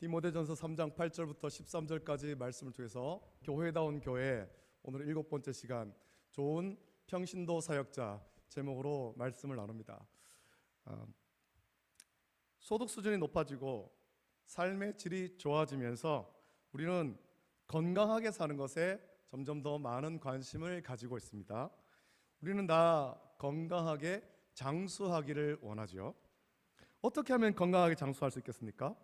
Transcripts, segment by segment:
디모데전서 3장 8절부터 13절까지 말씀을 통해서 교회다운 교회, 오늘 7번째 시간 좋은 평신도 사역자 제목으로 말씀을 나눕니다. 소득 수준이 높아지고 삶의 질이 좋아지면서 우리는 건강하게 사는 것에 점점 더 많은 관심을 가지고 있습니다. 우리는 다 건강하게 장수하기를 원하죠. 어떻게 하면 건강하게 장수할 수 있겠습니까?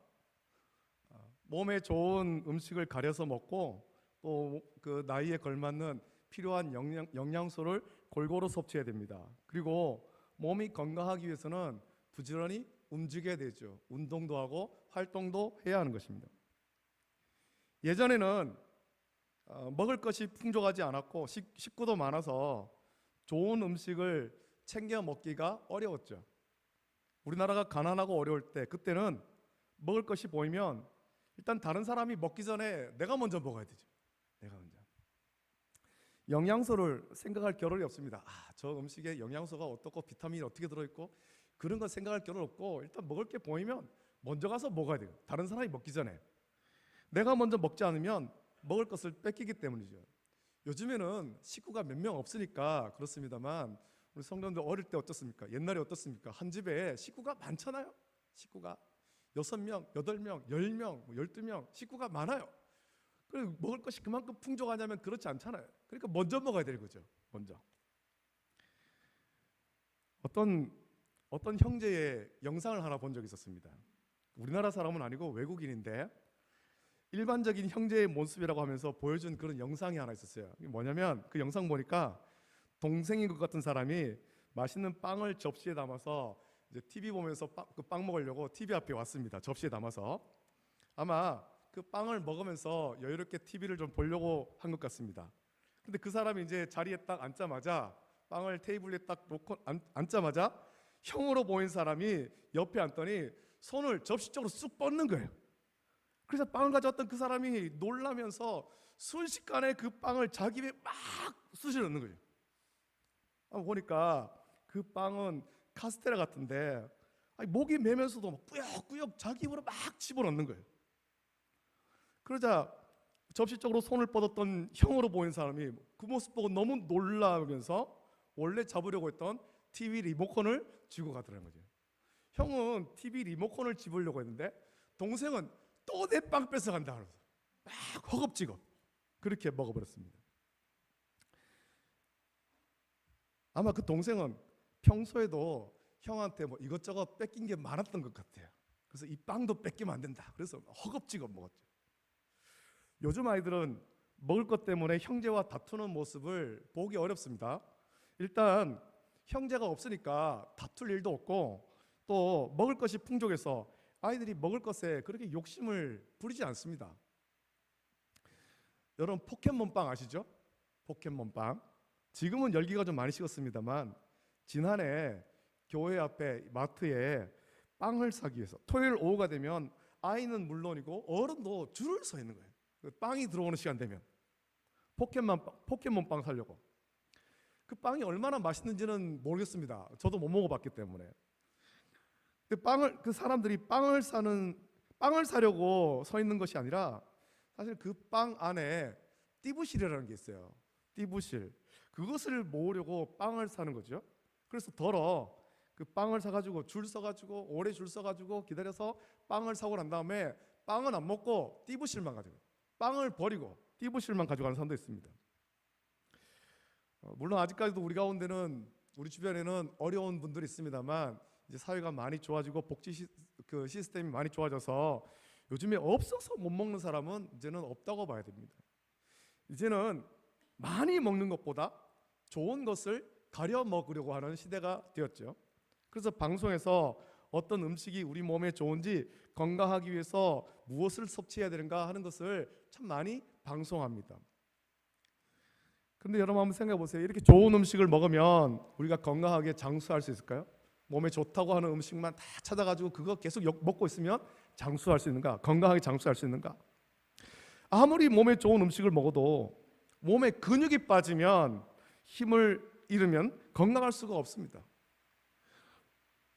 몸에 좋은 음식을 가려서 먹고 또 그 나이에 걸맞는 필요한 영양소를 골고루 섭취해야 됩니다. 그리고 몸이 건강하기 위해서는 부지런히 움직여야 되죠. 운동도 하고 활동도 해야 하는 것입니다. 예전에는 먹을 것이 풍족하지 않았고 식구도 많아서 좋은 음식을 챙겨 먹기가 어려웠죠. 우리나라가 가난하고 어려울 때, 그때는 먹을 것이 보이면 일단 다른 사람이 먹기 전에 내가 먼저 먹어야 되죠. 내가 먼저. 영양소를 생각할 겨를이 없습니다. 저 음식에 영양소가 어떻고 비타민이 어떻게 들어있고 그런 거 생각할 겨를 없고 일단 먹을 게 보이면 먼저 가서 먹어야 돼요. 다른 사람이 먹기 전에. 내가 먼저 먹지 않으면 먹을 것을 뺏기기 때문이죠. 요즘에는 식구가 몇 명 없으니까 그렇습니다만 우리 성도님들 어릴 때 어떻습니까? 옛날에 어떻습니까? 한 집에 식구가 많잖아요. 식구가 6명, 8명, 10명, 12명 식구가 많아요. 그리고 먹을 것이 그만큼 풍족하냐면 그렇지 않잖아요. 그러니까 먼저 먹어야 되는 거죠. 먼저. 어떤 형제의 영상을 하나 본 적이 있었습니다. 우리나라 사람은 아니고 외국인인데 일반적인 형제의 모습이라고 하면서 보여준 그런 영상이 하나 있었어요. 이게 뭐냐면 그 영상 보니까 동생인 것 같은 사람이 맛있는 빵을 접시에 담아서 이제 TV 보면서 빵 먹으려고 TV 앞에 왔습니다. 접시에 담아서. 아마 그 빵을 먹으면서 여유롭게 TV를 좀 보려고 한 것 같습니다. 근데 그 사람이 이제 자리에 딱 앉자마자 빵을 테이블에 딱 놓고 앉자마자 형으로 보인 사람이 옆에 앉더니 손을 접시 쪽으로 쑥 뻗는 거예요. 그래서 빵을 가져왔던 그 사람이 놀라면서 순식간에 그 빵을 자기 입에 막 쑤셔 넣는 거예요. 보니까 그 빵은 카스테라 같은데 목이 매면서도 막 꾸역꾸역 자기 입으로 막 집어넣는 거예요. 그러자 접시 쪽으로 손을 뻗었던 형으로 보인 사람이 그 모습 보고 너무 놀라면서 원래 잡으려고 했던 TV 리모컨을 쥐고 가더라는 거죠. 형은 TV 리모컨을 집으려고 했는데 동생은 또 내 빵 뺏어간다 그러면서 막 허겁지겁 그렇게 먹어버렸습니다. 아마 그 동생은 평소에도 형한테 뭐 이것저것 뺏긴 게 많았던 것 같아요. 그래서 이 빵도 뺏기면 안 된다. 그래서 허겁지겁 먹었죠. 요즘 아이들은 먹을 것 때문에 형제와 다투는 모습을 보기 어렵습니다. 일단 형제가 없으니까 다툴 일도 없고 또 먹을 것이 풍족해서 아이들이 먹을 것에 그렇게 욕심을 부리지 않습니다. 여러분 포켓몬빵 아시죠? 포켓몬빵. 지금은 열기가 좀 많이 식었습니다만 지난해 교회 앞에 마트에 빵을 사기 위해서 토요일 오후가 되면 아이는 물론이고 어른도 줄을 서 있는 거예요. 빵이 들어오는 시간 되면 포켓몬빵 사려고. 그 빵이 얼마나 맛있는지는 모르겠습니다. 저도 못 먹어봤기 때문에. 그 사람들이 빵을 사려고 서 있는 것이 아니라 사실 그 빵 안에 띠부실이라는 게 있어요. 띠부실. 그것을 모으려고 빵을 사는 거죠. 그래서 그 빵을 사가지고 줄 서가지고 오래 줄 서가지고 기다려서 빵을 사고 난 다음에 빵은 안 먹고 띠부실만 가지고 빵을 버리고 띠부실만 가져가는 사람도 있습니다. 물론 아직까지도 우리 가운데는 우리 주변에는 어려운 분들이 있습니다만 이제 사회가 많이 좋아지고 복지 시스템이 많이 좋아져서 요즘에 없어서 못 먹는 사람은 이제는 없다고 봐야 됩니다. 이제는 많이 먹는 것보다 좋은 것을 가려 먹으려고 하는 시대가 되었죠. 그래서 방송에서 어떤 음식이 우리 몸에 좋은지 건강하기 위해서 무엇을 섭취해야 되는가 하는 것을 참 많이 방송합니다. 그런데 여러분 한번 생각해 보세요. 이렇게 좋은 음식을 먹으면 우리가 건강하게 장수할 수 있을까요? 몸에 좋다고 하는 음식만 다 찾아가지고 그거 계속 먹고 있으면 장수할 수 있는가? 건강하게 장수할 수 있는가? 아무리 몸에 좋은 음식을 먹어도 몸에 근육이 빠지면 힘을 잃으면 건강할 수가 없습니다.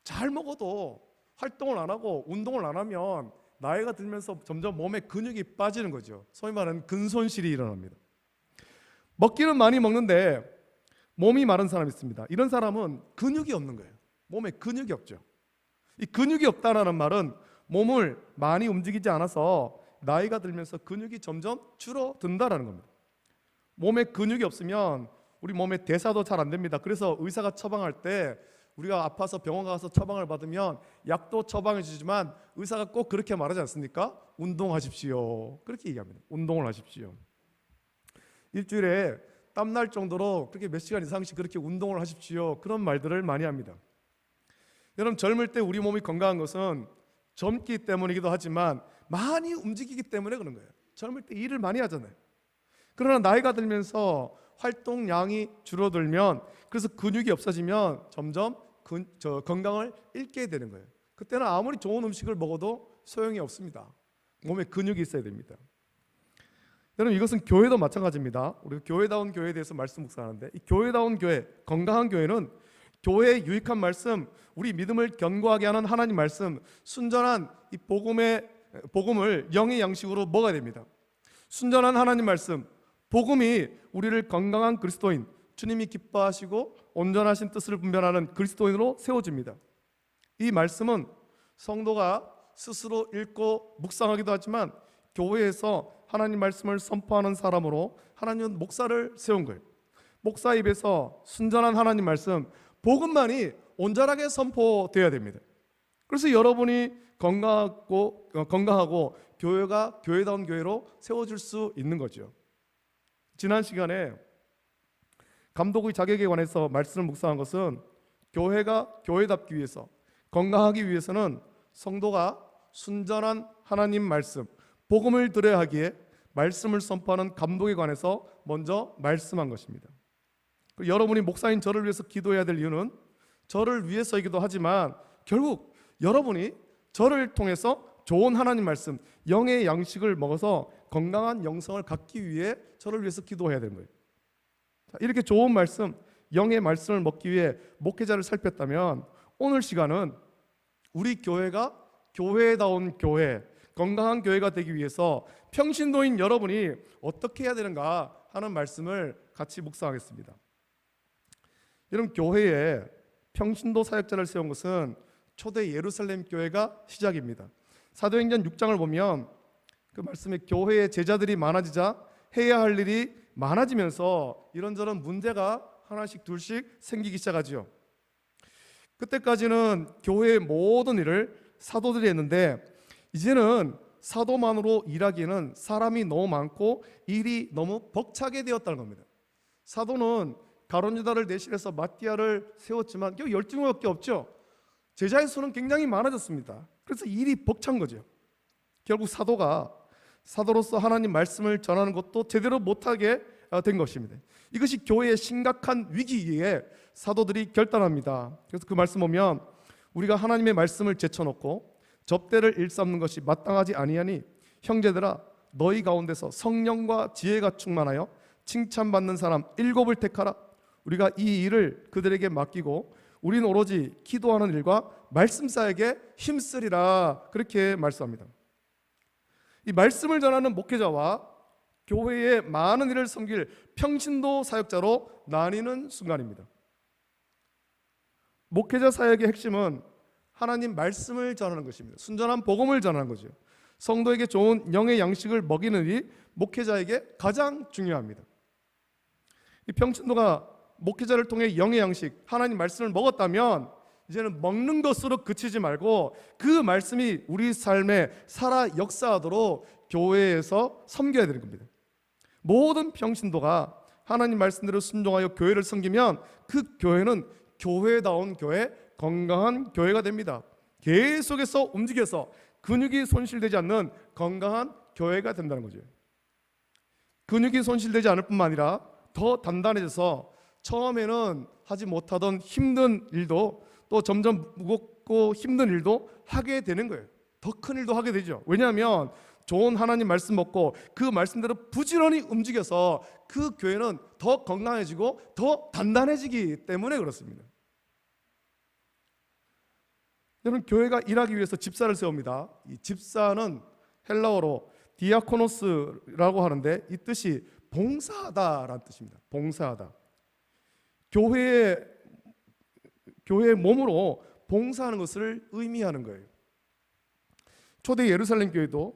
잘 먹어도 활동을 안 하고 운동을 안 하면 나이가 들면서 점점 몸에 근육이 빠지는 거죠. 소위 말하는 근손실이 일어납니다. 먹기는 많이 먹는데 몸이 마른 사람이 있습니다. 이런 사람은 근육이 없는 거예요. 몸에 근육이 없죠. 이 근육이 없다라는 말은 몸을 많이 움직이지 않아서 나이가 들면서 근육이 점점 줄어든다라는 겁니다. 몸에 근육이 없으면 우리 몸의 대사도 잘 안 됩니다. 그래서 의사가 처방할 때 우리가 아파서 병원 가서 처방을 받으면 약도 처방해 주지만 의사가 꼭 그렇게 말하지 않습니까? 운동하십시오. 그렇게 얘기합니다. 운동을 하십시오. 일주일에 땀날 정도로 그렇게 몇 시간 이상씩 그렇게 운동을 하십시오. 그런 말들을 많이 합니다. 여러분, 젊을 때 우리 몸이 건강한 것은 젊기 때문이기도 하지만 많이 움직이기 때문에 그런 거예요. 젊을 때 일을 많이 하잖아요. 그러나 나이가 들면서 활동량이 줄어들면, 그래서 근육이 없어지면 점점 건강을 잃게 되는 거예요. 그때는 아무리 좋은 음식을 먹어도 소용이 없습니다. 몸에 근육이 있어야 됩니다. 여러분, 이것은 교회도 마찬가지입니다. 우리가 교회다운 교회에 대해서 말씀 묵상하는데, 이 교회다운 교회, 건강한 교회는 교회의 유익한 말씀, 우리 믿음을 견고하게 하는 하나님 말씀, 순전한 이 복음을 영의 양식으로 먹어야 됩니다. 순전한 하나님 말씀, 복음이 우리를 건강한 그리스도인, 주님이 기뻐하시고 온전하신 뜻을 분별하는 그리스도인으로 세워줍니다. 이 말씀은 성도가 스스로 읽고 묵상하기도 하지만 교회에서 하나님 말씀을 선포하는 사람으로 하나님은 목사를 세운 거예요. 목사 입에서 순전한 하나님 말씀, 복음만이 온전하게 선포되어야 됩니다. 그래서 여러분이 건강하고 교회가 교회다운 교회로 세워질 수 있는 거죠. 지난 시간에 감독의 자격에 관해서 말씀을 묵상한 것은 교회가 교회답기 위해서, 건강하기 위해서는 성도가 순전한 하나님 말씀, 복음을 들어야 하기에 말씀을 선포하는 감독에 관해서 먼저 말씀한 것입니다. 여러분이 목사인 저를 위해서 기도해야 될 이유는 저를 위해서이기도 하지만 결국 여러분이 저를 통해서 좋은 하나님 말씀, 영의 양식을 먹어서 건강한 영성을 갖기 위해 저를 위해서 기도해야 되는 거예요. 이렇게 좋은 말씀, 영의 말씀을 먹기 위해 목회자를 살폈다면 오늘 시간은 우리 교회가 교회다운 교회, 건강한 교회가 되기 위해서 평신도인 여러분이 어떻게 해야 되는가 하는 말씀을 같이 묵상하겠습니다. 여러분, 교회에 평신도 사역자를 세운 것은 초대 예루살렘 교회가 시작입니다. 사도행전 6장을 보면 그 말씀에 교회의 제자들이 많아지자 해야 할 일이 많아지면서 이런저런 문제가 하나씩 둘씩 생기기 시작하지요. 그때까지는 교회의 모든 일을 사도들이 했는데 이제는 사도만으로 일하기에는 사람이 너무 많고 일이 너무 벅차게 되었다는 겁니다. 사도는 가룟 유다를 대신해서 마띠아를 세웠지만 결국 12명밖에 없죠. 제자의 수는 굉장히 많아졌습니다. 그래서 일이 벅찬 거죠. 결국 사도가 사도로서 하나님 말씀을 전하는 것도 제대로 못하게 된 것입니다. 이것이 교회의 심각한 위기에 사도들이 결단합니다. 그래서 그 말씀 보면 우리가 하나님의 말씀을 제쳐놓고 접대를 일삼는 것이 마땅하지 아니하니 형제들아 너희 가운데서 성령과 지혜가 충만하여 칭찬받는 사람 7을 택하라. 우리가 이 일을 그들에게 맡기고 우리는 오로지 기도하는 일과 말씀 사역에 힘쓰리라. 그렇게 말씀합니다. 이 말씀을 전하는 목회자와 교회의 많은 일을 섬길 평신도 사역자로 나뉘는 순간입니다. 목회자 사역의 핵심은 하나님 말씀을 전하는 것입니다. 순전한 복음을 전하는 거죠. 성도에게 좋은 영의 양식을 먹이는 일이 목회자에게 가장 중요합니다. 이 평신도가 목회자를 통해 영의 양식, 하나님 말씀을 먹었다면 이제는 먹는 것으로 그치지 말고 그 말씀이 우리 삶에 살아 역사하도록 교회에서 섬겨야 되는 겁니다. 모든 평신도가 하나님 말씀대로 순종하여 교회를 섬기면 그 교회는 교회다운 교회, 건강한 교회가 됩니다. 계속해서 움직여서 근육이 손실되지 않는 건강한 교회가 된다는 거죠. 근육이 손실되지 않을 뿐만 아니라 더 단단해져서 처음에는 하지 못하던 힘든 일도 또 점점 무겁고 힘든 일도 하게 되는 거예요. 더 큰 일도 하게 되죠. 왜냐하면 좋은 하나님 말씀 먹고 그 말씀대로 부지런히 움직여서 그 교회는 더 건강해지고 더 단단해지기 때문에 그렇습니다. 여러분, 교회가 일하기 위해서 집사를 세웁니다. 이 집사는 헬라어로 디아코노스라고 하는데 이 뜻이 봉사하다라는 뜻입니다. 봉사하다. 교회의 몸으로 봉사하는 것을 의미하는 거예요. 초대 예루살렘 교회도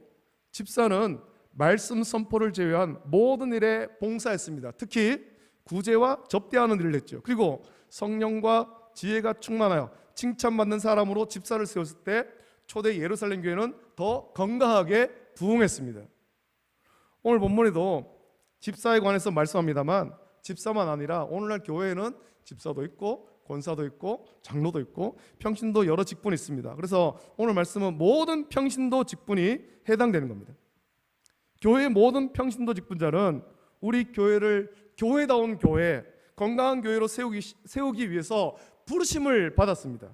집사는 말씀 선포를 제외한 모든 일에 봉사했습니다. 특히 구제와 접대하는 일을 했죠. 그리고 성령과 지혜가 충만하여 칭찬받는 사람으로 집사를 세웠을 때 초대 예루살렘 교회는 더 건강하게 부흥했습니다. 오늘 본문에도 집사에 관해서 말씀합니다만 집사만 아니라 오늘날 교회에는 집사도 있고 권사도 있고 장로도 있고 평신도 여러 직분이 있습니다. 그래서 오늘 말씀은 모든 평신도 직분이 해당되는 겁니다. 교회의 모든 평신도 직분자는 우리 교회를 교회다운 교회, 건강한 교회로 세우기 위해서 부르심을 받았습니다.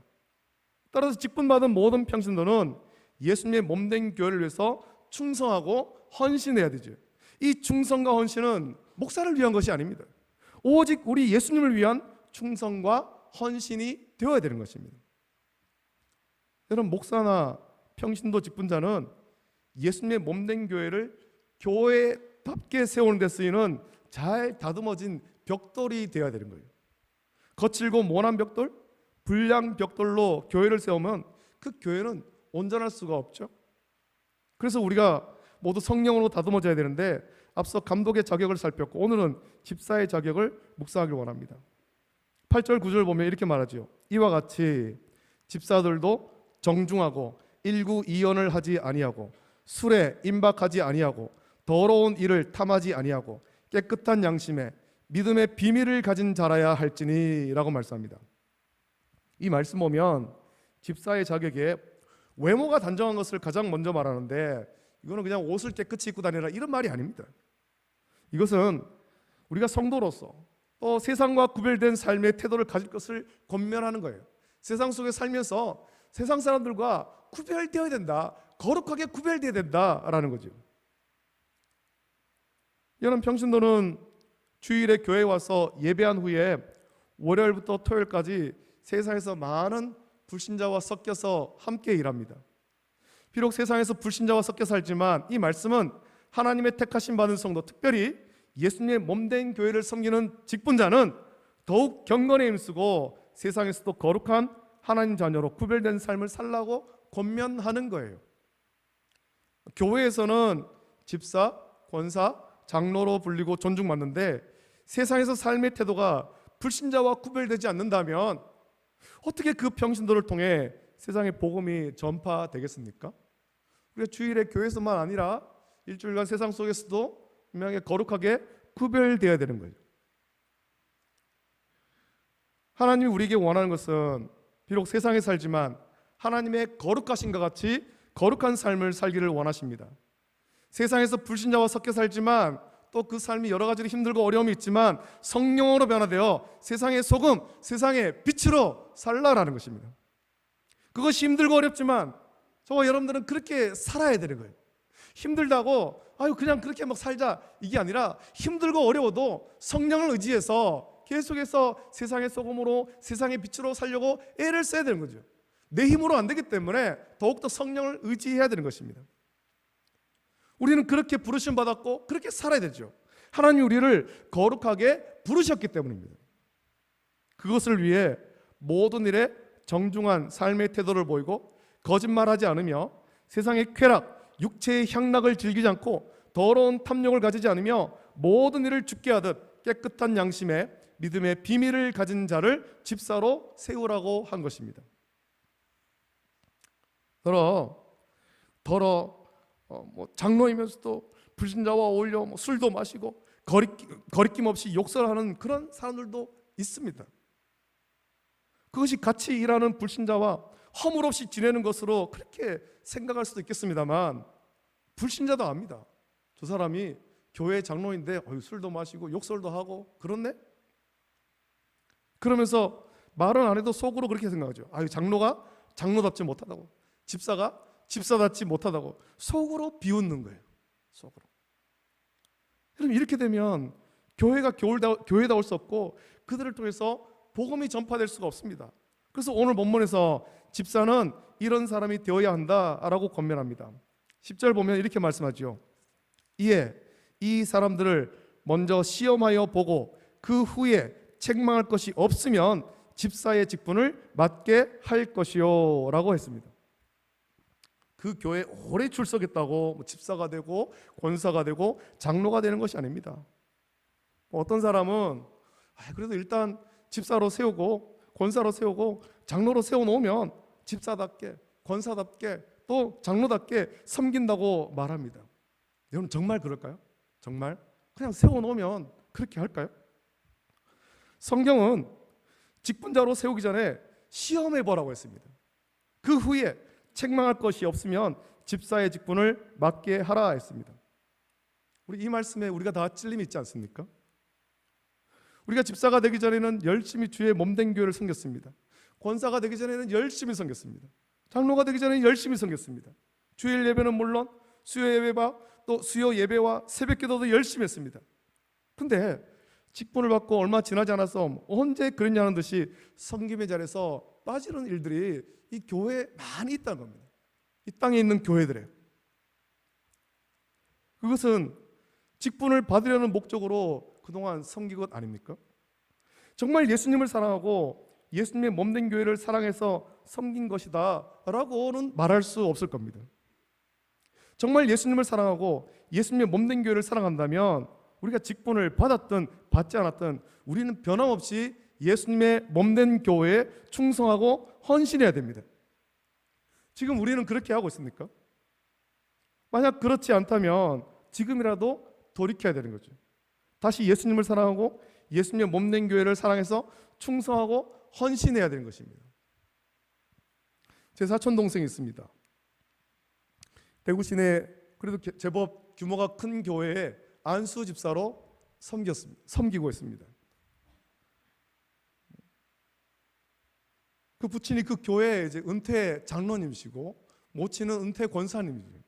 따라서 직분받은 모든 평신도는 예수님의 몸된 교회를 위해서 충성하고 헌신해야 되죠. 이 충성과 헌신은 목사를 위한 것이 아닙니다. 오직 우리 예수님을 위한 충성과 헌신이 되어야 되는 것입니다. 여러분, 목사나 평신도 직분자는 예수님의 몸된 교회를 교회답게 세우는 데 쓰이는 잘 다듬어진 벽돌이 되어야 되는 거예요. 거칠고 모난 벽돌, 불량 벽돌로 교회를 세우면 그 교회는 온전할 수가 없죠. 그래서 우리가 모두 성령으로 다듬어져야 되는데 앞서 감독의 자격을 살폈고 오늘은 집사의 자격을 묵상하길 원합니다. 8절 9절 보면 이렇게 말하죠. 이와 같이 집사들도 정중하고 일구이연을 하지 아니하고 술에 임박하지 아니하고 더러운 일을 탐하지 아니하고 깨끗한 양심에 믿음의 비밀을 가진 자라야 할지니 라고 말씀합니다. 이 말씀 보면 집사의 자격에 외모가 단정한 것을 가장 먼저 말하는데 이거는 그냥 옷을 깨끗이 입고 다니라 이런 말이 아닙니다. 이것은 우리가 성도로서 또 세상과 구별된 삶의 태도를 가질 것을 권면하는 거예요. 세상 속에 살면서 세상 사람들과 구별되어야 된다, 거룩하게 구별되어야 된다라는 거죠. 여러분, 평신도는 주일에 교회에 와서 예배한 후에 월요일부터 토요일까지 세상에서 많은 불신자와 섞여서 함께 일합니다. 비록 세상에서 불신자와 섞여 살지만 이 말씀은 하나님의 택하심 받은 성도, 특별히 예수님의 몸된 교회를 섬기는 직분자는 더욱 경건에 힘쓰고 세상에서도 거룩한 하나님 자녀로 구별된 삶을 살라고 권면하는 거예요. 교회에서는 집사, 권사, 장로로 불리고 존중받는데 세상에서 삶의 태도가 불신자와 구별되지 않는다면 어떻게 그 평신도를 통해 세상의 복음이 전파되겠습니까? 우리가 주일에 교회에서만 아니라 일주일간 세상 속에서도 분명히 거룩하게 구별되어야 되는 거예요. 하나님이 우리에게 원하는 것은 비록 세상에 살지만 하나님의 거룩하신과 같이 거룩한 삶을 살기를 원하십니다. 세상에서 불신자와 섞여 살지만 또 그 삶이 여러 가지로 힘들고 어려움이 있지만 성령으로 변화되어 세상의 소금, 세상의 빛으로 살라라는 것입니다. 그것이 힘들고 어렵지만 저와 여러분들은 그렇게 살아야 되는 거예요. 힘들다고 그냥 그렇게 막 살자 이게 아니라 힘들고 어려워도 성령을 의지해서 계속해서 세상의 소금으로 세상의 빛으로 살려고 애를 써야 되는 거죠. 내 힘으로 안 되기 때문에 더욱더 성령을 의지해야 되는 것입니다. 우리는 그렇게 부르심 받았고 그렇게 살아야 되죠. 하나님이 우리를 거룩하게 부르셨기 때문입니다. 그것을 위해 모든 일에 정중한 삶의 태도를 보이고 거짓말하지 않으며 세상의 쾌락, 육체의 향락을 즐기지 않고 더러운 탐욕을 가지지 않으며 모든 일을 죽게 하듯 깨끗한 양심에 믿음의 비밀을 가진 자를 집사로 세우라고 한 것입니다. 장로이면서도 불신자와 어울려 술도 마시고 거리낌 없이 욕설하는 그런 사람들도 있습니다. 그것이 같이 일하는 불신자와 허물 없이 지내는 것으로 그렇게 생각할 수도 있겠습니다만 불신자도 압니다. 저 사람이 교회 장로인데 술도 마시고 욕설도 하고 그렇네? 그러면서 말은 안 해도 속으로 그렇게 생각하죠. 장로가 장로답지 못하다고, 집사가 집사답지 못하다고 속으로 비웃는 거예요. 속으로. 여러분, 이렇게 되면 교회가 교회다울 수 없고 그들을 통해서 복음이 전파될 수가 없습니다. 그래서 오늘 본문에서 집사는 이런 사람이 되어야 한다라고 권면합니다. 10절 보면 이렇게 말씀하죠. 이에 이 사람들을 먼저 시험하여 보고 그 후에 책망할 것이 없으면 집사의 직분을 맡게 할 것이요 라고 했습니다. 그 교회에 오래 출석했다고 집사가 되고 권사가 되고 장로가 되는 것이 아닙니다. 어떤 사람은 그래도 일단 집사로 세우고 권사로 세우고 장로로 세워놓으면 집사답게 권사답게 또 장로답게 섬긴다고 말합니다. 여러분 정말 그럴까요? 정말 그냥 세워놓으면 그렇게 할까요? 성경은 직분자로 세우기 전에 시험해보라고 했습니다. 그 후에 책망할 것이 없으면 집사의 직분을 맡게 하라 했습니다. 우리 이 말씀에 우리가 다 찔림이 있지 않습니까? 우리가 집사가 되기 전에는 열심히 주의 몸된 교회를 섬겼습니다. 권사가 되기 전에는 열심히 섬겼습니다. 장로가 되기 전에는 열심히 섬겼습니다. 주일 예배는 물론 수요 예배와 또 수요 예배와 새벽기도도 열심히 했습니다. 근데 직분을 받고 얼마 지나지 않아서 언제 그랬냐는 듯이 섬김의 자리에서 빠지는 일들이 이 교회에 많이 있다는 겁니다. 이 땅에 있는 교회들에. 그것은 직분을 받으려는 목적으로 그동안 섬긴 것 아닙니까? 정말 예수님을 사랑하고 예수님의 몸된 교회를 사랑해서 섬긴 것이다 라고는 말할 수 없을 겁니다. 정말 예수님을 사랑하고 예수님의 몸된 교회를 사랑한다면 우리가 직분을 받았든 받지 않았든 우리는 변함없이 예수님의 몸된 교회에 충성하고 헌신해야 됩니다. 지금 우리는 그렇게 하고 있습니까? 만약 그렇지 않다면 지금이라도 돌이켜야 되는 거죠. 다시 예수님을 사랑하고 예수님의 몸된 교회를 사랑해서 충성하고 헌신해야 되는 것입니다. 제 사촌 동생이 있습니다. 대구 시내 그래도 제법 규모가 큰 교회에 안수 집사로 섬기고 있습니다. 그 부친이 그 교회 이제 은퇴 장로님이시고 모친은 은퇴 권사님이죠.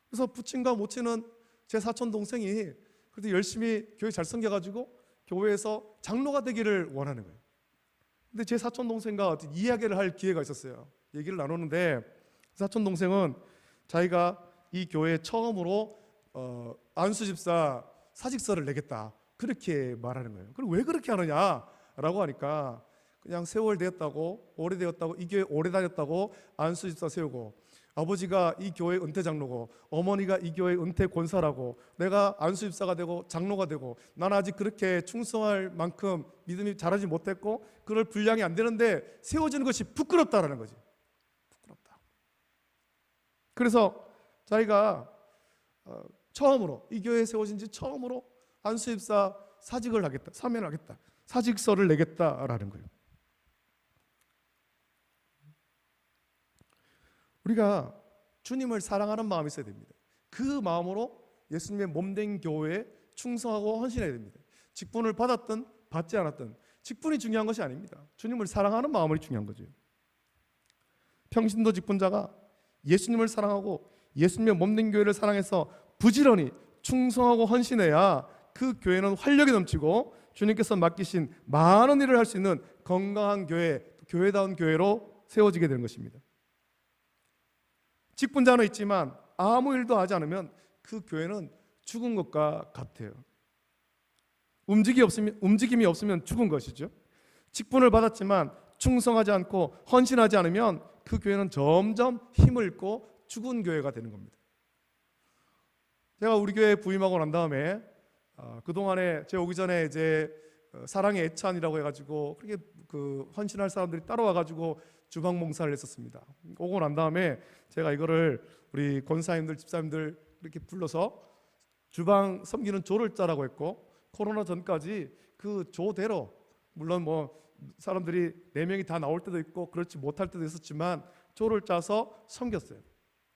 그래서 부친과 모친은 제 사촌 동생이 그래도 열심히 교회 잘 섬겨가지고 교회에서 장로가 되기를 원하는 거예요. 근데 제 사촌 동생과 이야기를 할 기회가 있었어요. 얘기를 나누는데 사촌 동생은 자기가 이 교회에 처음으로 안수 집사 사직서를 내겠다 그렇게 말하는 거예요. 그럼 왜 그렇게 하느냐라고 하니까 그냥 세월 되었다고 오래되었다고 이 교회 오래 다녔다고 안수 집사 세우고 아버지가 이 교회 은퇴 장로고 어머니가 이 교회 은퇴 권사라고 내가 안수 집사가 되고 장로가 되고 나는 아직 그렇게 충성할 만큼 믿음이 자라지 못했고 그럴 분량이 안 되는데 세워지는 것이 부끄럽다라는 거지. 부끄럽다. 그래서 자기가 처음으로 이 교회에 세워진 지 처음으로 안수 집사 사직을 하겠다, 사면을 하겠다, 사직서를 내겠다라는 거예요. 우리가 주님을 사랑하는 마음이 있어야 됩니다. 그 마음으로 예수님의 몸된 교회에 충성하고 헌신해야 됩니다. 직분을 받았든 받지 않았든 직분이 중요한 것이 아닙니다. 주님을 사랑하는 마음이 중요한 거죠. 평신도 직분자가 예수님을 사랑하고 예수님의 몸된 교회를 사랑해서 부지런히 충성하고 헌신해야 그 교회는 활력이 넘치고 주님께서 맡기신 많은 일을 할 수 있는 건강한 교회, 교회다운 교회로 세워지게 되는 것입니다. 직분자는 있지만 아무 일도 하지 않으면 그 교회는 죽은 것과 같아요. 움직임이 없으면 죽은 것이죠. 직분을 받았지만 충성하지 않고 헌신하지 않으면 그 교회는 점점 힘을 잃고 죽은 교회가 되는 겁니다. 제가 우리 교회에 부임하고 난 다음에 그동안에 제가 오기 전에 이제 사랑의 애찬이라고 해가지고 그렇게 그 헌신할 사람들이 따라와가지고 주방 봉사를 했었습니다. 오고 난 다음에 제가 이거를 우리 권사님들, 집사님들 이렇게 불러서 주방 섬기는 조를 짜라고 했고 코로나 전까지 그 조대로 물론 뭐 사람들이 4명이 다 나올 때도 있고 그렇지 못할 때도 있었지만 조를 짜서 섬겼어요.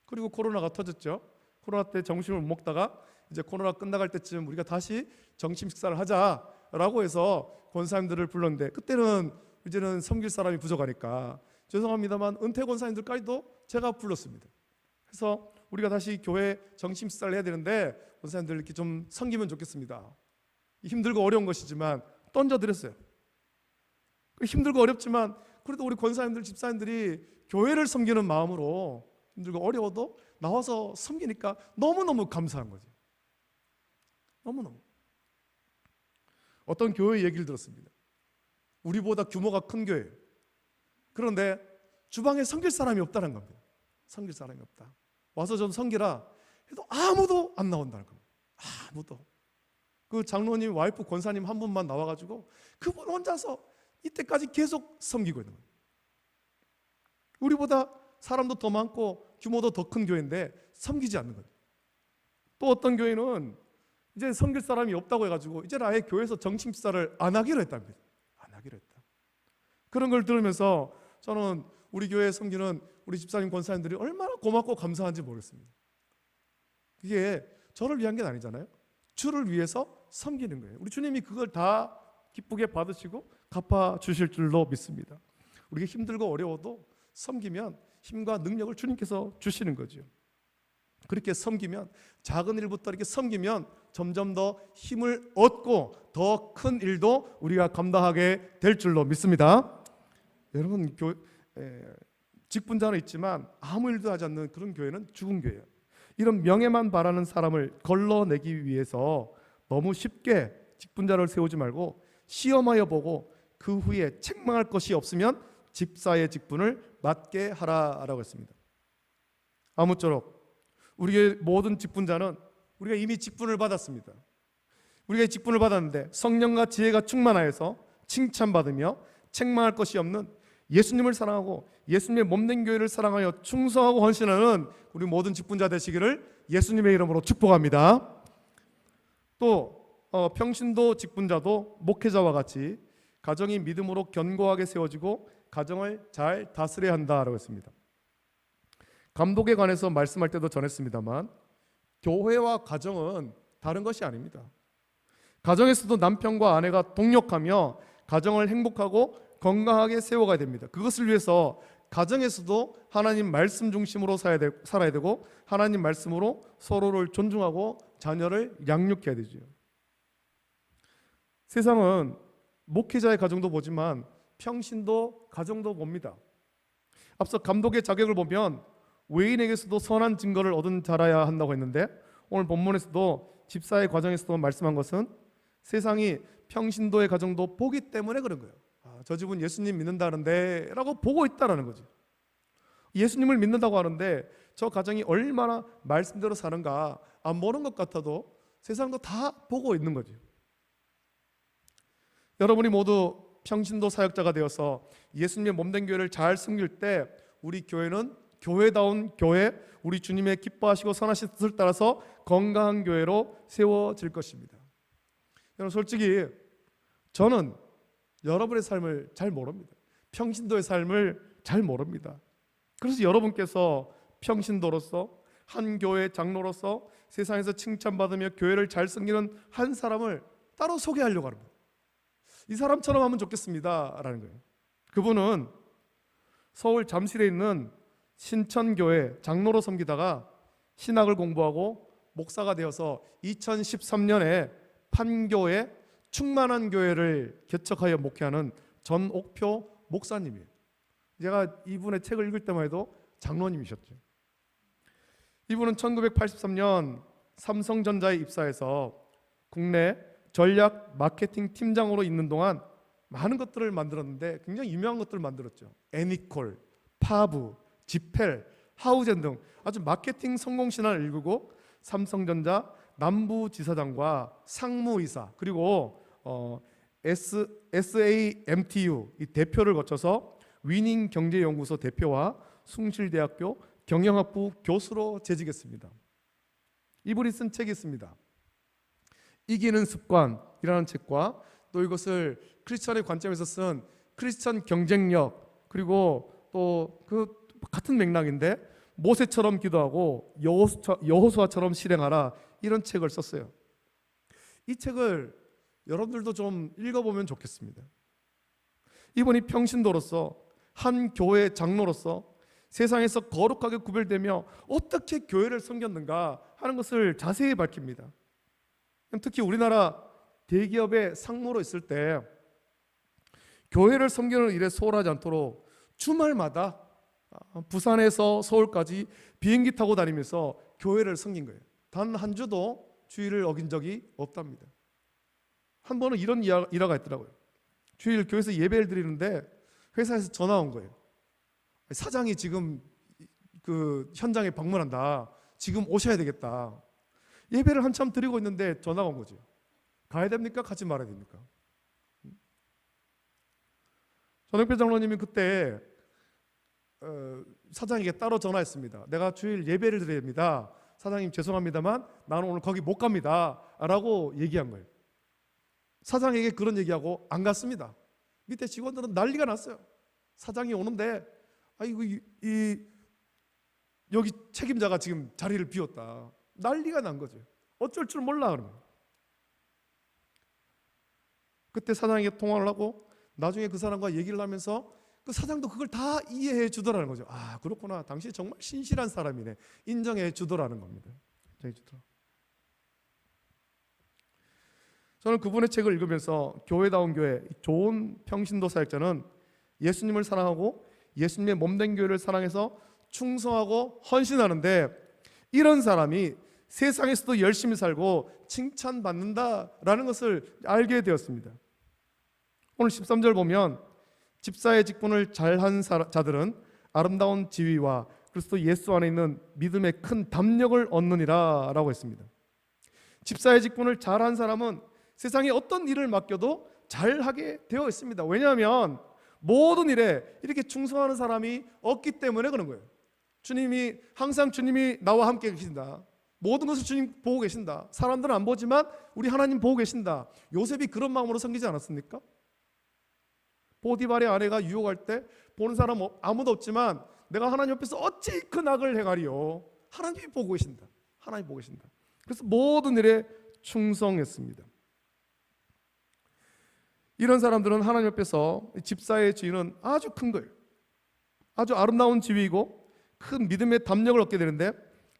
그리고 코로나가 터졌죠. 코로나 때 점심을 못 먹다가 이제 코로나 끝나갈 때쯤 우리가 다시 점심 식사를 하자라고 해서 권사님들을 불렀는데 그때는 이제는 섬길 사람이 부족하니까 죄송합니다만 은퇴 권사님들까지도 제가 불렀습니다. 그래서 우리가 다시 교회 점심 식사를 해야 되는데 권사님들 이렇게 좀 섬기면 좋겠습니다. 힘들고 어려운 것이지만 던져드렸어요. 힘들고 어렵지만 그래도 우리 권사님들, 집사님들이 교회를 섬기는 마음으로 힘들고 어려워도 나와서 섬기니까 너무너무 감사한 거죠. 너무너무. 어떤 교회 얘기를 들었습니다. 우리보다 규모가 큰 교회. 그런데 주방에 섬길 사람이 없다는 겁니다. 섬길 사람이 없다. 와서 좀 섬기라 해도 아무도 안 나온다는 겁니다. 아무도. 그 장로님, 와이프, 권사님 한 분만 나와가지고 그분 혼자서 이때까지 계속 섬기고 있는 거예요. 우리보다 사람도 더 많고 규모도 더 큰 교회인데 섬기지 않는 거죠. 또 어떤 교회는 이제 섬길 사람이 없다고 해가지고 이제 아예 교회에서 정식 집사를 안 하기로 했답니다. 안 하기로 했다. 그런 걸 들으면서 저는 우리 교회에 섬기는 우리 집사님, 권사님들이 얼마나 고맙고 감사한지 모르겠습니다. 그게 저를 위한 게 아니잖아요. 주를 위해서 섬기는 거예요. 우리 주님이 그걸 다 기쁘게 받으시고 갚아주실 줄로 믿습니다. 우리가 힘들고 어려워도 섬기면 힘과 능력을 주님께서 주시는 거죠. 그렇게 섬기면, 작은 일부터 이렇게 섬기면 점점 더 힘을 얻고 더 큰 일도 우리가 감당하게 될 줄로 믿습니다. 여러분, 직분자는 있지만 아무 일도 하지 않는 그런 교회는 죽은 교회예요. 이런 명예만 바라는 사람을 걸러내기 위해서 너무 쉽게 직분자를 세우지 말고 시험하여 보고 그 후에 책망할 것이 없으면 집사의 직분을 맡게 하라라고 했습니다. 아무쪼록 우리의 모든 직분자는 우리가 이미 직분을 받았습니다. 우리가 직분을 받았는데 성령과 지혜가 충만하여서 칭찬받으며 책망할 것이 없는 예수님을 사랑하고 예수님의 몸된 교회를 사랑하여 충성하고 헌신하는 우리 모든 직분자 되시기를 예수님의 이름으로 축복합니다. 또 평신도 직분자도 목회자와 같이 가정이 믿음으로 견고하게 세워지고 가정을 잘 다스려야 한다라고 했습니다. 감독에 관해서 말씀할 때도 전했습니다만 교회와 가정은 다른 것이 아닙니다. 가정에서도 남편과 아내가 동력하며 가정을 행복하고 건강하게 세워가야 됩니다. 그것을 위해서 가정에서도 하나님 말씀 중심으로 살아야 되고 하나님 말씀으로 서로를 존중하고 자녀를 양육해야 되죠. 세상은 목회자의 가정도 보지만 평신도 가정도 봅니다. 앞서 감독의 자격을 보면 외인에게서도 선한 증거를 얻은 자라야 한다고 했는데 오늘 본문에서도 집사의 과정에서도 말씀한 것은 세상이 평신도의 가정도 보기 때문에 그런 거예요. 저 집은 예수님 믿는다는데 라고 보고 있다는 거죠. 예수님을 믿는다고 하는데 저 가정이 얼마나 말씀대로 사는가 안 보는 것 같아도 세상도 다 보고 있는 거죠. 여러분이 모두 평신도 사역자가 되어서 예수님의 몸된 교회를 잘 섬길 때 우리 교회는 교회다운 교회, 우리 주님의 기뻐하시고 선하신 뜻을 따라서 건강한 교회로 세워질 것입니다. 여러분, 솔직히 저는 여러분의 삶을 잘 모릅니다. 평신도의 삶을 잘 모릅니다. 그래서 여러분께서 평신도로서 한 교회 장로로서 세상에서 칭찬받으며 교회를 잘 섬기는 한 사람을 따로 소개하려고 합니다. 이 사람처럼 하면 좋겠습니다 라는 거예요. 그분은 서울 잠실에 있는 신천교회 장로로 섬기다가 신학을 공부하고 목사가 되어서 2013년에 판교에 충만한 교회를 개척하여 목회하는 전옥표 목사님이에요. 제가 이분의 책을 읽을 때만 해도 장로님이셨죠. 이분은 1983년 삼성전자에 입사해서 국내 전략 마케팅 팀장으로 있는 동안 많은 것들을 만들었는데 굉장히 유명한 것들을 만들었죠. 애니콜, 파브, 지펠, 하우젠 등 아주 마케팅 성공 신화를 일구고 삼성전자 남부지사장과 상무이사 그리고 SAMTU 이 대표를 거쳐서 위닝경제연구소 대표와 숭실대학교 경영학부 교수로 재직했습니다. 이분이 쓴 책이 있습니다. 이기는 습관이라는 책과 또 이것을 크리스천의 관점에서 쓴 크리스천 경쟁력 그리고 또 그 같은 맥락인데 모세처럼 기도하고 여호수아처럼 실행하라 이런 책을 썼어요. 이 책을 여러분들도 좀 읽어보면 좋겠습니다. 이분이 평신도로서 한 교회 장로로서 세상에서 거룩하게 구별되며 어떻게 교회를 섬겼는가 하는 것을 자세히 밝힙니다. 특히 우리나라 대기업의 상무로 있을 때 교회를 섬기는 일에 소홀하지 않도록 주말마다 부산에서 서울까지 비행기 타고 다니면서 교회를 섬긴 거예요. 단 한 주도 주일을 어긴 적이 없답니다. 한 번은 이런 일화가 있더라고요. 주일 교회에서 예배를 드리는데 회사에서 전화 온 거예요. 사장이 지금 그 현장에 방문한다. 지금 오셔야 되겠다. 예배를 한참 드리고 있는데 전화가 온 거죠. 가야 됩니까? 가지 말아야 됩니까? 전영표 장로님이 그때 사장에게 따로 전화했습니다. 내가 주일 예배를 드려야 됩니다. 사장님 죄송합니다만 나는 오늘 거기 못 갑니다 라고 얘기한 거예요. 사장에게 그런 얘기하고 안 갔습니다. 밑에 직원들은 난리가 났어요. 사장이 오는데 아이고 여기 책임자가 지금 자리를 비웠다. 난리가 난 거죠. 어쩔 줄 몰라 그러면. 그때 사장에게 통화를 하고 나중에 그 사람과 얘기를 하면서 그 사장도 그걸 다 이해해 주더라는 거죠. 아 그렇구나. 당신이 정말 신실한 사람이네. 인정해 주더라는 겁니다. 인정해 주더라. 저는 그분의 책을 읽으면서 교회다운 교회, 좋은 평신도 사역자는 예수님을 사랑하고 예수님의 몸된 교회를 사랑해서 충성하고 헌신하는데 이런 사람이 세상에서도 열심히 살고 칭찬받는다라는 것을 알게 되었습니다. 오늘 13절 보면 집사의 직분을 잘한 자들은 아름다운 지위와 그리스도 예수 안에 있는 믿음의 큰 담력을 얻느니라 라고 했습니다. 집사의 직분을 잘한 사람은 세상에 어떤 일을 맡겨도 잘하게 되어 있습니다. 왜냐하면 모든 일에 이렇게 충성하는 사람이 없기 때문에 그런 거예요. 항상 주님이 나와 함께 계신다. 모든 것을 주님 보고 계신다. 사람들은 안 보지만 우리 하나님 보고 계신다. 요셉이 그런 마음으로 섬기지 않았습니까? 보디발의 아내가 유혹할 때 보는 사람 아무도 없지만 내가 하나님 옆에서 어찌 그 낙을 행하리요. 하나님이 보고 계신다. 하나님 보고 계신다. 그래서 모든 일에 충성했습니다. 이런 사람들은 하나님 옆에서 집사의 지위는 아주 큰 거예요. 아주 아름다운 지위이고 큰 믿음의 담력을 얻게 되는데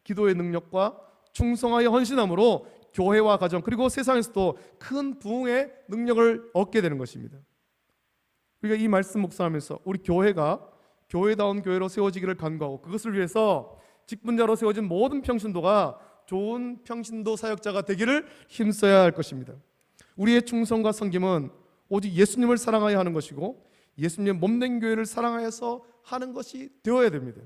기도의 능력과 충성하여 헌신함으로 교회와 가정 그리고 세상에서도 큰 부흥의 능력을 얻게 되는 것입니다. 우리가 이 말씀 묵상하면서 우리 교회가 교회다운 교회로 세워지기를 간구하고 그것을 위해서 직분자로 세워진 모든 평신도가 좋은 평신도 사역자가 되기를 힘써야 할 것입니다. 우리의 충성과 섬김은 오직 예수님을 사랑하여 하는 것이고 예수님의 몸된 교회를 사랑하여서 하는 것이 되어야 됩니다.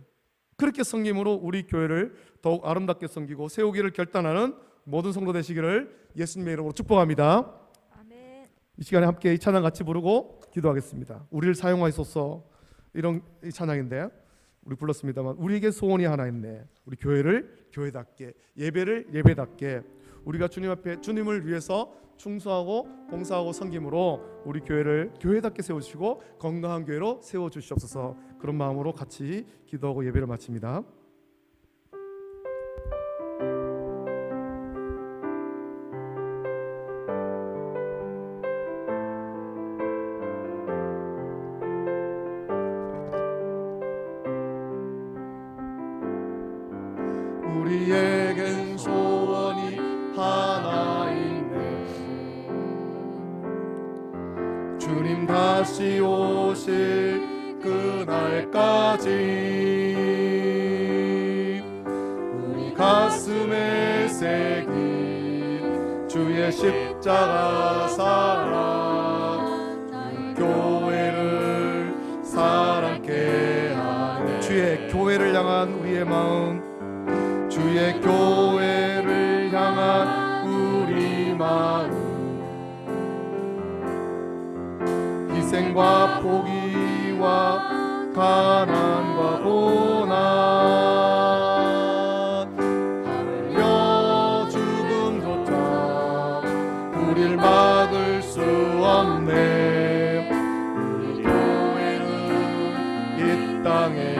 그렇게 섬김으로 우리 교회를 더욱 아름답게 섬기고 세우기를 결단하는 모든 성도 되시기를 예수님의 이름으로 축복합니다. 아멘. 이 시간에 함께 이 찬양 같이 부르고 기도하겠습니다. 우리를 사용하소서 이런 이 찬양인데 우리 불렀습니다만 우리에게 소원이 하나 있네. 우리 교회를 교회답게 예배를 예배답게 우리가 주님 앞에 주님을 위해서 충성하고 봉사하고 섬김으로 우리 교회를 교회답게 세우시고 건강한 교회로 세워주시옵소서. 그런 마음으로 같이 기도하고 예배를 마칩니다. 우리에겐 소원이 하나 있네. 주님 다시 오실 그날까지 우리 가슴에 새긴 주의 십자가 사랑 교회를 사랑케 하네. 주의 교회를 향한 우리의 마음 주의 교회를 향한 우리 마음 희생과 포기와 가난과 고난 하며 죽음조차 우릴 막을 수 없네. 우리 교회는 이 땅에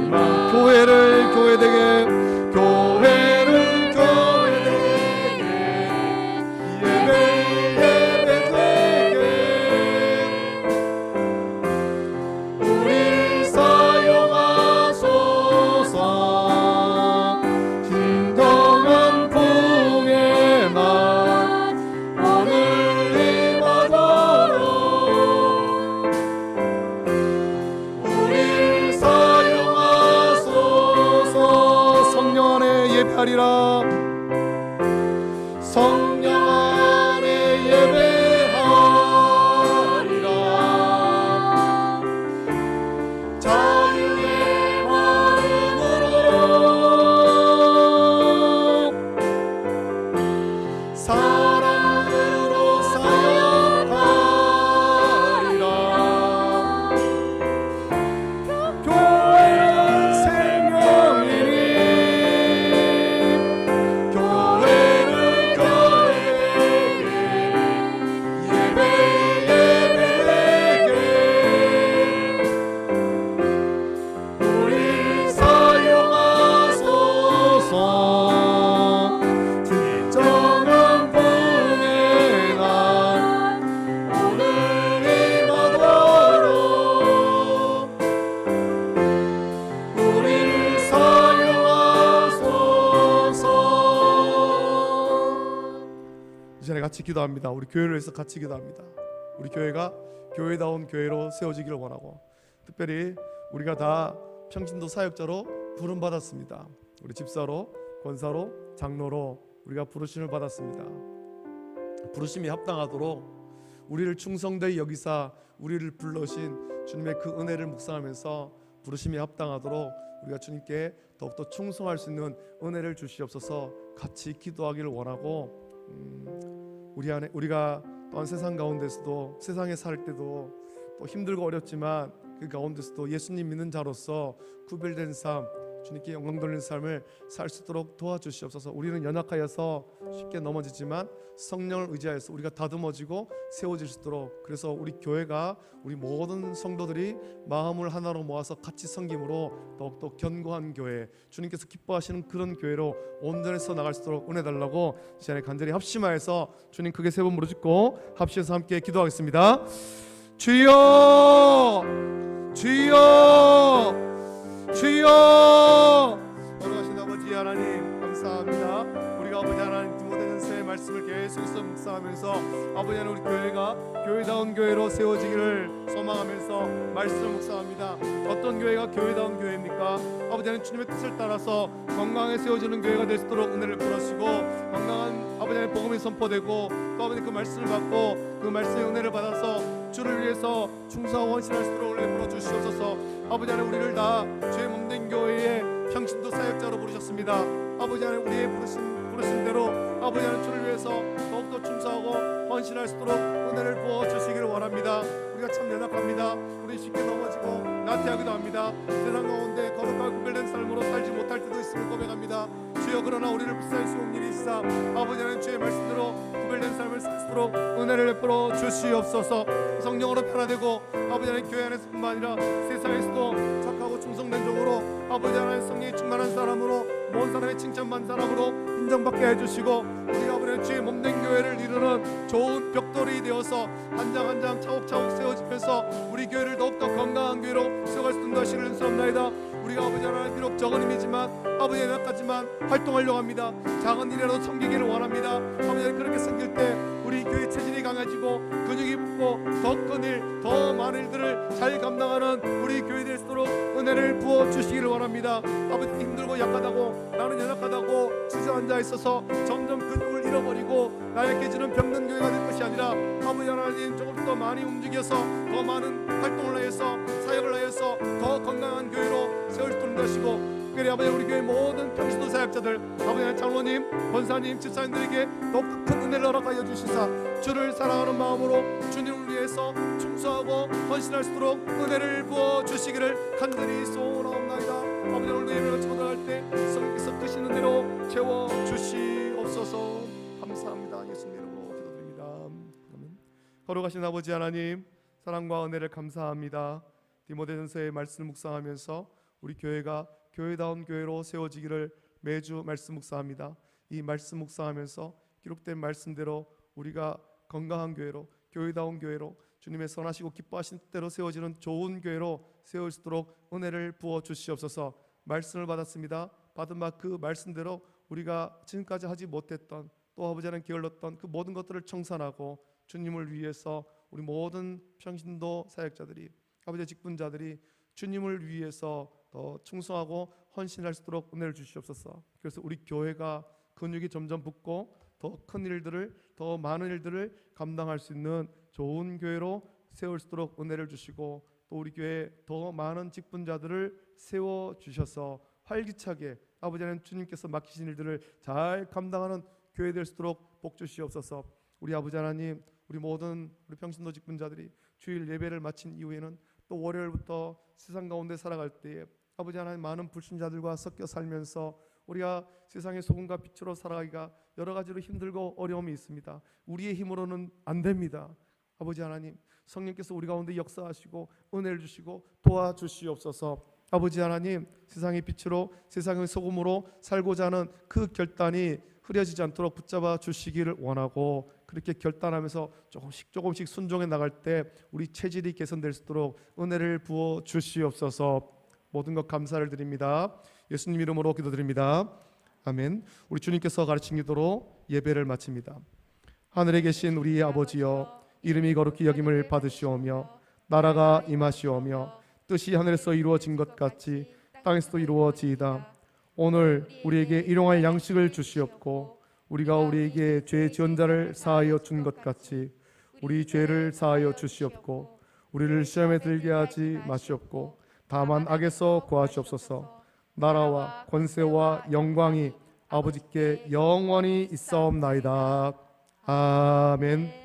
임한 교회를 교회되게 교회를 교회되게 예배 예배되게 우릴 사용하소서. 진정한 부흥의 날 오늘 임하도록 예배하리라. 성령 안에 예배하리라. 자유의 마음으로 사랑으로 사역하리라. 교회는 생명이니 교회는 교회에게 예배 예배에게 우리 사용하소서. 진정한 부흥의 날 오늘 임하도록 우리를 사용하소서. 이 시간에 같이 기도합니다. 우리 교회를 위해서 같이 기도합니다. 우리 교회가 교회다운 교회로 세워지기를 원하고, 특별히 우리가 다 평신도 사역자로 부름받았습니다. 우리 집사로, 권사로, 장로로 우리가 부르심을 받았습니다. 부르심이 합당하도록 우리를 충성되이 여기사 우리를 불러신 주님의 그 은혜를 묵상하면서 부르심이 합당하도록 우리가 주님께 더욱더 충성할 수 있는 은혜를 주시옵소서. 같이 기도하기를 원하고, 우리가 또한 세상 가운데서도, 세상에 살 때도 또 힘들고 어렵지만 그 가운데서도 예수님 믿는 자로서 구별된 삶, 주님께 영광 돌리는 삶을 살 수 있도록 도와주시옵소서. 우리는 연약하여서 쉽게 넘어지지만 성령을 의지하여서 우리가 다듬어지고 세워질 수 있도록, 그래서 우리 교회가, 우리 모든 성도들이 마음을 하나로 모아서 같이 섬김으로 더욱더 견고한 교회, 주님께서 기뻐하시는 그런 교회로 온전해서 나갈 수 있도록 은혜 달라고 이 시간에 간절히 합심하여서 주님 크게 세 번 부르짖고 합심해서 함께 기도하겠습니다. 주여, 주여, 주여. 걸어가신 아버지 하나님 감사합니다. 우리가 아버지 하나님 디모데전서의 말씀을 계속해서 묵상하면서 아버지 하나님 우리 교회가 교회다운 교회로 세워지기를 소망하면서 말씀을 묵상합니다. 어떤 교회가 교회다운 교회입니까? 아버지 하나님 주님의 뜻을 따라서 건강하게 세워지는 교회가 될 수 있도록 은혜를 부어주시고, 건강한 아버지 하나님 복음이 선포되고 또 아버지 그 말씀을 받고 그 말씀의 은혜를 받아서 주를 위해서 충성하고 헌신할 수 있도록 은혜 부어주시옵소서. 아버지 하나님 우리를 다 죄 몸된 교회의 평신도 사역자로 부르셨습니다. 아버지 하나님 우리의 부르신 대로 아버지 하나님 주를 위해서 더욱더 충성하고 헌신할 수 있도록 은혜를 부어주시기를 원합니다. 우리가 참 연약합니다. 우리 쉽게 넘어지고 나태하기도 합니다. 세상 가운데 거룩하고 구별된 삶으로 살지 못할 때도 있음을 고백합니다. 주여, 그러나 우리를 불쌍히 수용 일이 있사 아버지 하나님 주의 말씀대로 구별된 삶을 살 수 있도록 은혜를 베풀어 주시옵소서. 성령으로 변화되고 아버지 하나님 교회 안에서뿐만 아니라 세상에서도 착하고 충성된 종으로 아버지 하나님 성령이 충만한 사람으로, 모든 사람의 칭찬받는 사람으로 인정받게 해주시고, 우리 아버지 주의 몸된 교회를 이루는 좋은 벽돌이 되어서 한 장 한 장 차곡차곡 세워지면서 우리 교회를 더욱더 건강한 교회로 세워갈 수 있는 것을 은사옵나이다. 우리가 아버지 하나님 비록 적은 힘이지만 아버지 연약하지만 활동하려고 합니다. 작은 일이라도 섬기기를 원합니다. 아버지 그렇게 섬길 때 우리 교회 체질이 강해지고 근육이 붙고 더 큰 일, 더 많은 일들을 잘 감당하는 우리 교회 될 수 있도록 은혜를 부어주시기를 원합니다. 아버지 힘들고 약하다고, 나는 연약하다고 주저앉아 있어서 점점 근육을 잃어버리고 나약해지는 병든 교회가 될 것이 아니라 아버지 하나님 조금 더 많이 움직여서 더 많은 활동을 해서 사역을 하여서 더 건강한 교회로 세울 수 있는 것이고, 특별히 아버지 우리 교회 모든 평신도 사역자들, 아버지 장로님, 권사님, 집사님들에게 더욱 큰 은혜를 허락하여 주시사 주를 사랑하는 마음으로 주님을 위해서 충성하고 헌신할 수 있도록 은혜를 부어 주시기를 간절히 소원하옵나이다. 아버지 오늘도 예배를 전할 때 성령께서 크시는 대로 채워 주시옵소서. 감사합니다. 예수님 이름으로 기도드립니다. 아멘. 거룩하신 아버지 하나님, 사랑과 은혜를 감사합니다. 디모데전서의 말씀을 묵상하면서 우리 교회가 교회다운 교회로 세워지기를 매주 말씀 묵상합니다. 이 말씀 묵상하면서 기록된 말씀대로 우리가 건강한 교회로, 교회다운 교회로, 주님의 선하시고 기뻐하신 뜻대로 세워지는 좋은 교회로 세울 수 있도록 은혜를 부어 주시옵소서. 말씀을 받았습니다. 받은 바 그 말씀대로 우리가 지금까지 하지 못했던, 또 아버지 하나님 게을렀던 그 모든 것들을 청산하고 주님을 위해서 우리 모든 평신도 사역자들이, 아버지 직분자들이 주님을 위해서 더 충성하고 헌신할 수 있도록 은혜를 주시옵소서. 그래서 우리 교회가 근육이 점점 붙고 더 큰 일들을, 더 많은 일들을 감당할 수 있는 좋은 교회로 세울 수 있도록 은혜를 주시고, 또 우리 교회에 더 많은 직분자들을 세워 주셔서 활기차게 아버지 하나님 주님께서 맡기신 일들을 잘 감당하는 교회 될 수 있도록 복 주시옵소서. 우리 아버지 하나님, 우리 모든 우리 평신도 직분자들이 주일 예배를 마친 이후에는 또 월요일부터 세상 가운데 살아갈 때에 아버지 하나님 많은 불신자들과 섞여 살면서 우리가 세상의 소금과 빛으로 살아가기가 여러 가지로 힘들고 어려움이 있습니다. 우리의 힘으로는 안 됩니다. 아버지 하나님, 성령께서 우리 가운데 역사하시고 은혜를 주시고 도와주시옵소서. 아버지 하나님, 세상의 빛으로 세상의 소금으로 살고자 하는 그 결단이 흐려지지 않도록 붙잡아 주시기를 원하고, 그렇게 결단하면서 조금씩 순종해 나갈 때 우리 체질이 개선될 수 있도록 은혜를 부어 주시옵소서. 모든 것 감사를 드립니다. 예수님 이름으로 기도드립니다. 아멘. 우리 주님께서 가르친 기도로 예배를 마칩니다. 하늘에 계신 우리 아버지여, 이름이 거룩히 여김을 받으시오며 나라가 임하시오며 뜻이 하늘에서 이루어진 것 같이 땅에서도 이루어지이다. 오늘 우리에게 일용할 양식을 주시옵고, 우리가 우리에게 죄 지은 자를 사하여 준 것 같이 우리 죄를 사하여 주시옵고, 우리를 시험에 들게 하지 마시옵고 다만 악에서 구하시옵소서. 나라와 권세와 영광이 아버지께 영원히 있사옵나이다. 아멘.